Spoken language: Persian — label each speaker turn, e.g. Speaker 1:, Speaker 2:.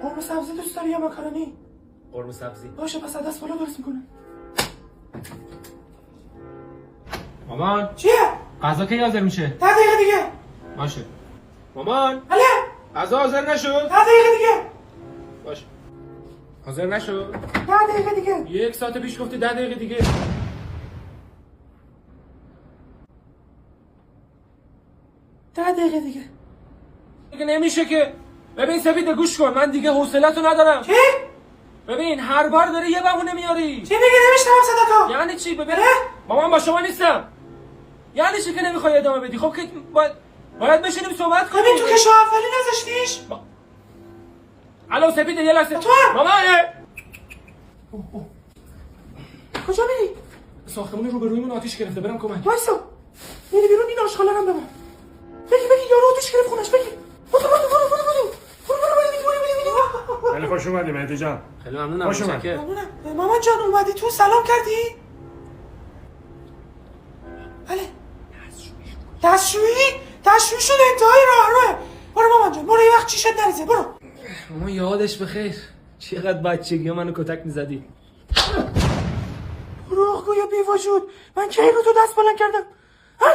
Speaker 1: قرمه سبزی دوست داری یا ماکارونی؟
Speaker 2: قرمه سبزی.
Speaker 1: باشه پس دست بالا درست میکنم.
Speaker 2: مامان
Speaker 1: چیه؟
Speaker 2: غذا کی حاضر میشه؟
Speaker 1: 10 دقیقه دیگه.
Speaker 2: باشه. مامان
Speaker 1: بله.
Speaker 2: غذا حاضر نشد؟
Speaker 1: 10 دقیقه دیگه.
Speaker 2: باشه. حاضر نشد؟
Speaker 1: 10 دقیقه دیگه.
Speaker 2: 1 ساعت پیش گفتی 10 دقیقه دیگه.
Speaker 1: 10 دقیقه دیگه.
Speaker 2: دیگه نمیشه که. ببین سپید گوش کن، من دیگه حوصله‌تو ندارم.
Speaker 1: چی؟
Speaker 2: ببین هر بار داری یه بهونه میاری.
Speaker 1: چی میگی نمیشنم صدا تو؟
Speaker 2: یعنی چی؟ ببین مامان با شما نیستم. یعنی چی که نمیخوای ادامه بدی؟ خب که باید بشینیم صحبت کنیم.
Speaker 1: ببین تو که شو اولی نذاشتیش.
Speaker 2: الو سپید یه لحظه.
Speaker 1: تو
Speaker 2: مامان
Speaker 1: کجا میری؟
Speaker 2: ساختمون روبرویمون آتیش گرفته، برم کمک.
Speaker 1: وایسا. میری بیرون این آشغالا رو ببر. بگی یارو آتیش گرفت خونش بگی. برو.
Speaker 3: خیلی خوش اومدی مهدی جان.
Speaker 2: خیلی ممنونم.
Speaker 3: خوش اومد.
Speaker 1: ممنونم. مامان جان اومدی تو سلام کردی؟ بله. دستشویی شده انتهای راهروه. برو مامان جان برو یه وقت چیشت نریزه برو.
Speaker 2: مامان یادش بخیر. چقدر بچگی منو کتک میزدی.
Speaker 1: برو گویا بی وجود. من کی رو تو دست بلند کردم؟ ها؟